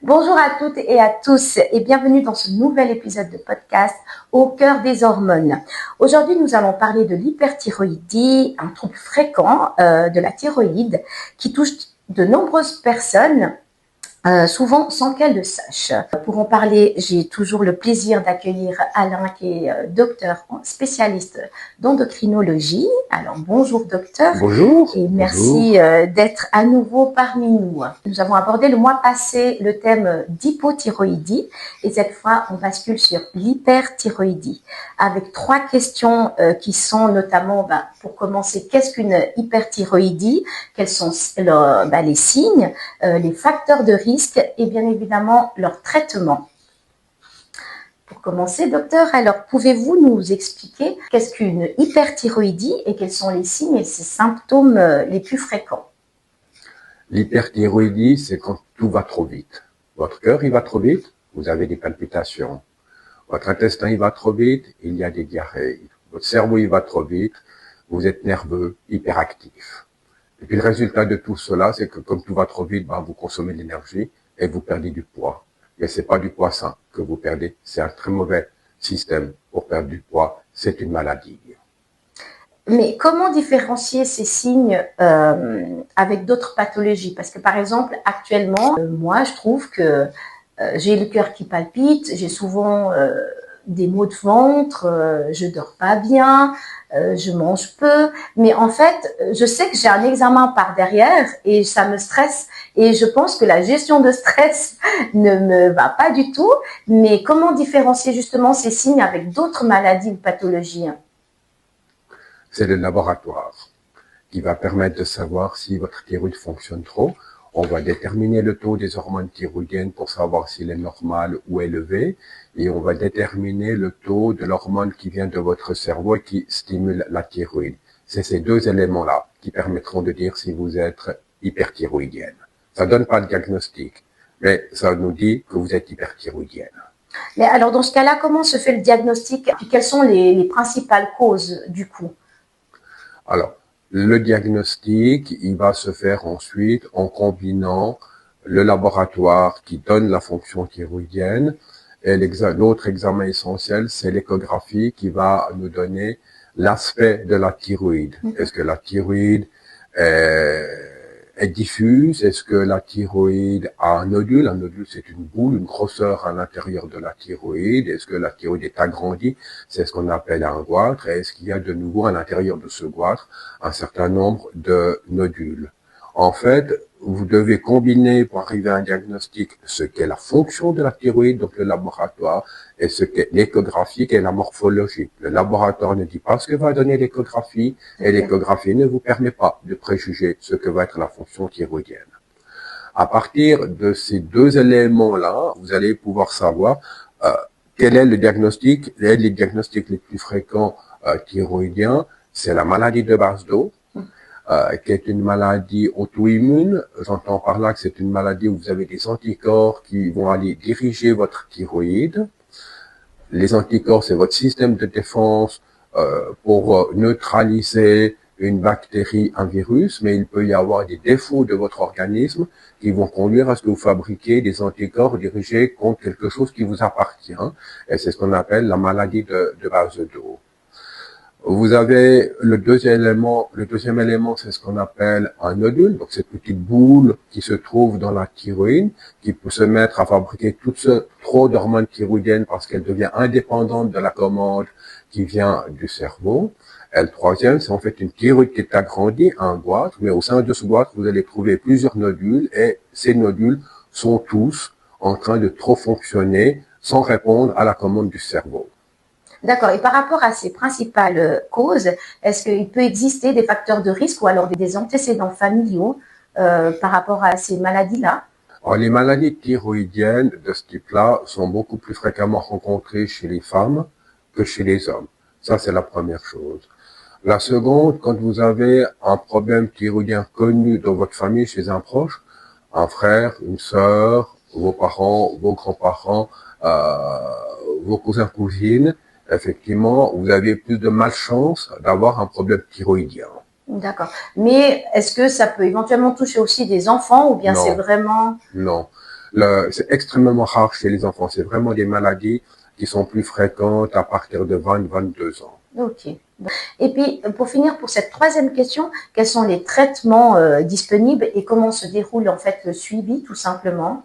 Bonjour à toutes et à tous et bienvenue dans ce nouvel épisode de podcast Au cœur des hormones. Aujourd'hui, nous allons parler de l'hyperthyroïdie, un trouble fréquent de la thyroïde qui touche de nombreuses personnes. Souvent sans qu'elle le sache. Pour en parler, j'ai toujours le plaisir d'accueillir Alain qui est docteur spécialiste d'endocrinologie. Alors bonjour docteur. Bonjour. Et merci Bonjour. d'être à nouveau parmi nous. Nous avons abordé le mois passé le thème d'hypothyroïdie et cette fois on bascule sur l'hyperthyroïdie avec trois questions qui sont notamment, pour commencer, qu'est-ce qu'une hyperthyroïdie? Quels sont les signes, les facteurs de risque et bien évidemment leur traitement. Pour commencer, docteur, alors pouvez-vous nous expliquer qu'est-ce qu'une hyperthyroïdie et quels sont les signes et ses symptômes les plus fréquents? L'hyperthyroïdie, c'est quand tout va trop vite. Votre cœur, il va trop vite, vous avez des palpitations. Votre intestin, il va trop vite, il y a des diarrhées. Votre cerveau, il va trop vite, vous êtes nerveux, hyperactif. Et puis le résultat de tout cela, c'est que comme tout va trop vite, vous consommez de l'énergie et vous perdez du poids. Mais c'est pas du poids sain que vous perdez, c'est un très mauvais système pour perdre du poids, c'est une maladie. Mais comment différencier ces signes avec d'autres pathologies? Parce que par exemple, actuellement, moi je trouve que j'ai le cœur qui palpite, j'ai souvent des maux de ventre, je dors pas bien, je mange peu, mais en fait, je sais que j'ai un examen par derrière et ça me stresse et je pense que la gestion de stress ne me va pas du tout. Mais comment différencier justement ces signes avec d'autres maladies ou pathologies? C'est le laboratoire qui va permettre de savoir si votre thyroïde fonctionne trop. On va déterminer le taux des hormones thyroïdiennes pour savoir s'il est normal ou élevé. Et on va déterminer le taux de l'hormone qui vient de votre cerveau et qui stimule la thyroïde. C'est ces deux éléments-là qui permettront de dire si vous êtes hyperthyroïdienne. Ça donne pas de diagnostic, mais ça nous dit que vous êtes hyperthyroïdienne. Mais alors dans ce cas-là, comment se fait le diagnostic et quelles sont les principales causes du coup? Alors, le diagnostic, il va se faire ensuite en combinant le laboratoire qui donne la fonction thyroïdienne et l'autre examen essentiel, c'est l'échographie qui va nous donner l'aspect de la thyroïde. Est-ce que la thyroïde est diffuse? Est-ce que la thyroïde a un nodule? Un nodule, c'est une boule, une grosseur à l'intérieur de la thyroïde. Est-ce que la thyroïde est agrandie? C'est ce qu'on appelle un goitre. Et est-ce qu'il y a de nouveau à l'intérieur de ce goitre un certain nombre de nodules? En fait, vous devez combiner pour arriver à un diagnostic ce qu'est la fonction de la thyroïde, donc le laboratoire, et ce qu'est l'échographie, qui est la morphologie. Le laboratoire ne dit pas ce que va donner l'échographie, et l'échographie ne vous permet pas de préjuger ce que va être la fonction thyroïdienne. À partir de ces deux éléments-là, vous allez pouvoir savoir quel est le diagnostic. Les diagnostics les plus fréquents thyroïdiens, c'est la maladie de Basedow, qui est une maladie auto-immune. J'entends par là que c'est une maladie où vous avez des anticorps qui vont aller diriger votre thyroïde. Les anticorps, c'est votre système de défense pour neutraliser une bactérie, un virus, mais il peut y avoir des défauts de votre organisme qui vont conduire à ce que vous fabriquiez des anticorps dirigés contre quelque chose qui vous appartient. Et c'est ce qu'on appelle la maladie de Basedow. Vous avez le deuxième élément, c'est ce qu'on appelle un nodule, donc cette petite boule qui se trouve dans la thyroïde, qui peut se mettre à fabriquer trop d'hormones thyroïdiennes parce qu'elle devient indépendante de la commande qui vient du cerveau. Et le troisième, c'est en fait une thyroïde qui est agrandie, un goitre, mais au sein de ce goitre, vous allez trouver plusieurs nodules, et ces nodules sont tous en train de trop fonctionner sans répondre à la commande du cerveau. D'accord. Et par rapport à ces principales causes, est-ce qu'il peut exister des facteurs de risque ou alors des antécédents familiaux par rapport à ces maladies-là? Alors, les maladies thyroïdiennes de ce type-là sont beaucoup plus fréquemment rencontrées chez les femmes que chez les hommes. Ça, c'est la première chose. La seconde, quand vous avez un problème thyroïdien connu dans votre famille, chez un proche, un frère, une sœur, vos parents, vos grands-parents, vos cousins, cousines, effectivement, vous avez plus de malchance d'avoir un problème thyroïdien. D'accord. Mais est-ce que ça peut éventuellement toucher aussi des enfants ou bien c'est vraiment... Non. c'est extrêmement rare chez les enfants. C'est vraiment des maladies qui sont plus fréquentes à partir de 20-22 ans. Ok. Et puis, pour finir, pour cette troisième question, quels sont les traitements disponibles et comment se déroule en fait le suivi, tout simplement?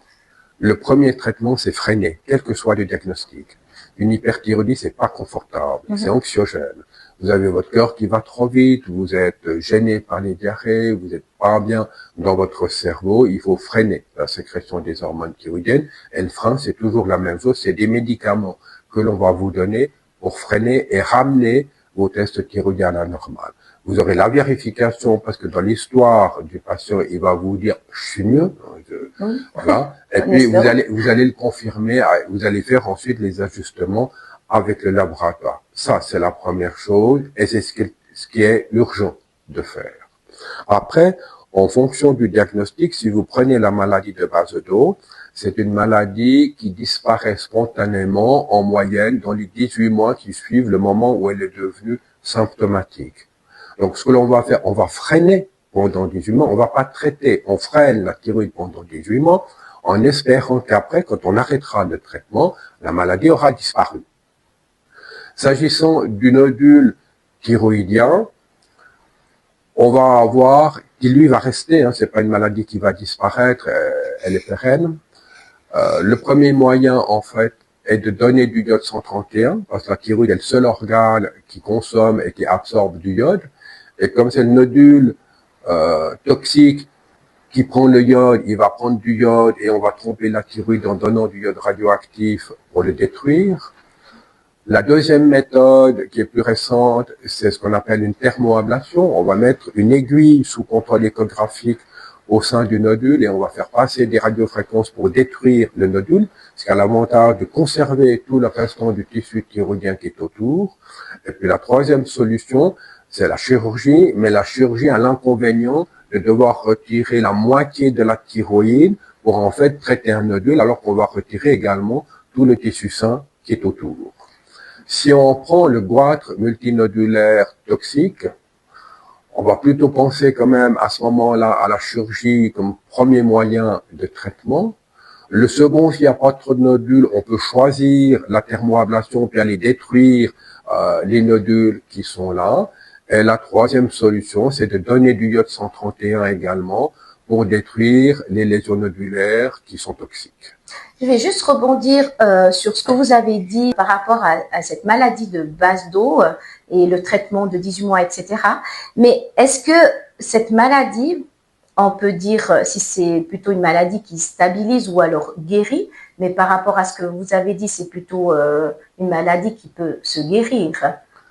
Le premier traitement, c'est freiner, quel que soit le diagnostic. Une hyperthyroïdie, c'est pas confortable, c'est anxiogène. Vous avez votre cœur qui va trop vite, vous êtes gêné par les diarrhées, vous n'êtes pas bien dans votre cerveau, il faut freiner la sécrétion des hormones thyroïdiennes. Et le frein, c'est toujours la même chose, c'est des médicaments que l'on va vous donner pour freiner et ramener vos tests thyroïdiens à la normale. Vous aurez la vérification parce que dans l'histoire du patient, il va vous dire « je suis mieux ». Voilà. Et puis vous allez le confirmer, vous allez faire ensuite les ajustements avec le laboratoire. Ça, c'est la première chose et c'est ce qui est urgent de faire. Après, en fonction du diagnostic, si vous prenez la maladie de Basedow, c'est une maladie qui disparaît spontanément en moyenne dans les 18 mois qui suivent le moment où elle est devenue symptomatique. Donc, ce que l'on va faire, on va freiner pendant 18 mois, on va pas traiter, on freine la thyroïde pendant 18 mois en espérant qu'après, quand on arrêtera le traitement, la maladie aura disparu. S'agissant du nodule thyroïdien, on va avoir, qui lui va rester, c'est pas une maladie qui va disparaître, elle est pérenne. Le premier moyen, en fait, est de donner du iode 131, parce que la thyroïde est le seul organe qui consomme et qui absorbe du iode. Et comme c'est le nodule toxique qui prend le iode, il va prendre du iode et on va tromper la thyroïde en donnant du iode radioactif pour le détruire. La deuxième méthode, qui est plus récente, c'est ce qu'on appelle une thermoablation. On va mettre une aiguille sous contrôle échographique au sein du nodule et on va faire passer des radiofréquences pour détruire le nodule, ce qui a l'avantage de conserver tout le restant du tissu thyroïdien qui est autour. Et puis la troisième solution, c'est la chirurgie, mais la chirurgie a l'inconvénient de devoir retirer la moitié de la thyroïde pour en fait traiter un nodule, alors qu'on va retirer également tout le tissu sain qui est autour. Si on prend le goitre multinodulaire toxique, on va plutôt penser quand même à ce moment-là à la chirurgie comme premier moyen de traitement. Le second, s'il n'y a pas trop de nodules, on peut choisir la thermoablation puis aller détruire les nodules qui sont là. Et la troisième solution, c'est de donner du iode 131 également pour détruire les lésions nodulaires qui sont toxiques. Je vais juste rebondir sur ce que vous avez dit par rapport à cette maladie de Basedow et le traitement de 18 mois, etc. Mais est-ce que cette maladie, on peut dire si c'est plutôt une maladie qui stabilise ou alors guérit, mais par rapport à ce que vous avez dit, c'est plutôt une maladie qui peut se guérir.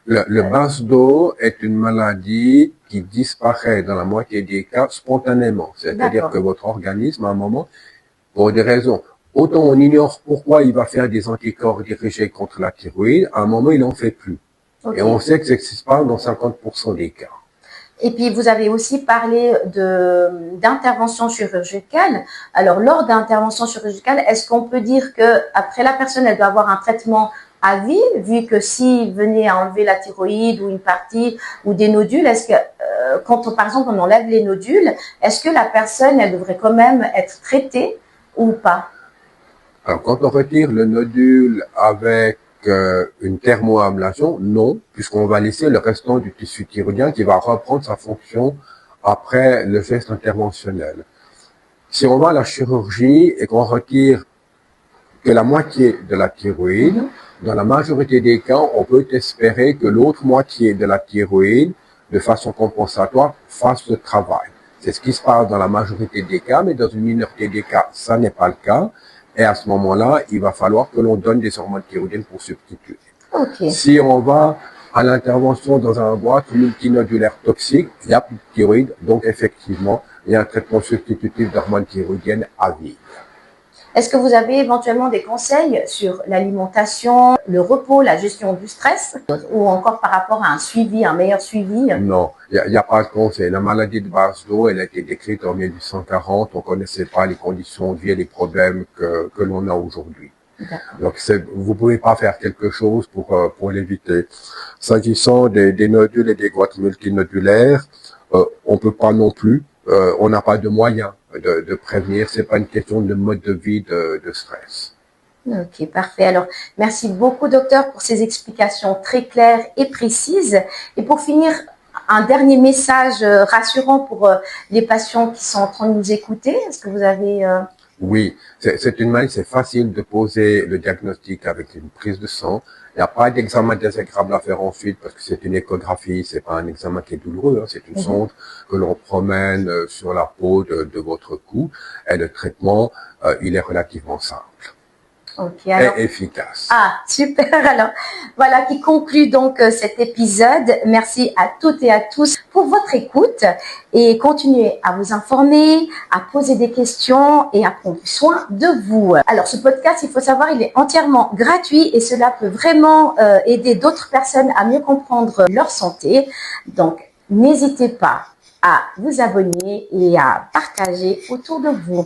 Le Basedow est une maladie qui disparaît dans la moitié des cas spontanément. C'est-à-dire que votre organisme, à un moment, pour des raisons, autant on ignore pourquoi il va faire des anticorps dirigés contre la thyroïde, à un moment, il n'en fait plus. Okay. Et on sait que c'est ce qui se passe dans 50% des cas. Et puis, vous avez aussi parlé d'intervention chirurgicale. Alors, lors d'intervention chirurgicale, est-ce qu'on peut dire que après la personne, elle doit avoir un traitement à vie, vu que s'il venait à enlever la thyroïde ou une partie ou des nodules, est-ce que quand par exemple on enlève les nodules, est-ce que la personne elle devrait quand même être traitée ou pas? Alors quand on retire le nodule avec une thermoablation, non, puisqu'on va laisser le restant du tissu thyroïdien qui va reprendre sa fonction après le geste interventionnel. Si on va à la chirurgie et qu'on retire que la moitié de la thyroïde, dans la majorité des cas, on peut espérer que l'autre moitié de la thyroïde, de façon compensatoire, fasse le travail. C'est ce qui se passe dans la majorité des cas, mais dans une minorité des cas, ça n'est pas le cas. Et à ce moment-là, il va falloir que l'on donne des hormones thyroïdiennes pour substituer. Okay. Si on va à l'intervention dans un goitre multinodulaire toxique, il n'y a plus de thyroïde, donc effectivement, il y a un traitement substitutif d'hormones thyroïdiennes à vie. Est-ce que vous avez éventuellement des conseils sur l'alimentation, le repos, la gestion du stress ou encore par rapport à un suivi, un meilleur suivi? Non, il n'y a pas de conseil. La maladie de Basedow, elle a été décrite en 1840. On ne connaissait pas les conditions de vie et les problèmes que l'on a aujourd'hui. Donc, vous pouvez pas faire quelque chose pour l'éviter. S'agissant des nodules et des goitres multinodulaires, on peut pas non plus on n'a pas de moyens de prévenir. C'est pas une question de mode de vie de stress. Ok, parfait. Alors, merci beaucoup, docteur, pour ces explications très claires et précises. Et pour finir, un dernier message rassurant pour les patients qui sont en train de nous écouter. Est-ce que vous avez... Oui, c'est facile de poser le diagnostic avec une prise de sang. Il n'y a pas d'examen désagréable à faire ensuite parce que c'est une échographie, c'est pas un examen qui est douloureux, hein, c'est une sonde que l'on promène sur la peau de votre cou et le traitement, il est relativement simple. Okay, alors, et efficace. Ah, super. Alors, voilà qui conclut donc cet épisode. Merci à toutes et à tous pour votre écoute et continuez à vous informer, à poser des questions et à prendre soin de vous. Alors, ce podcast, il faut savoir, il est entièrement gratuit et cela peut vraiment aider d'autres personnes à mieux comprendre leur santé. Donc, n'hésitez pas à vous abonner et à partager autour de vous.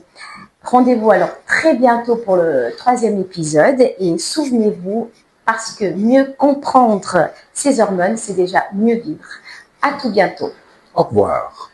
Rendez-vous alors très bientôt pour le 3e épisode et souvenez-vous, parce que mieux comprendre ces hormones, c'est déjà mieux vivre. À tout bientôt. Au revoir.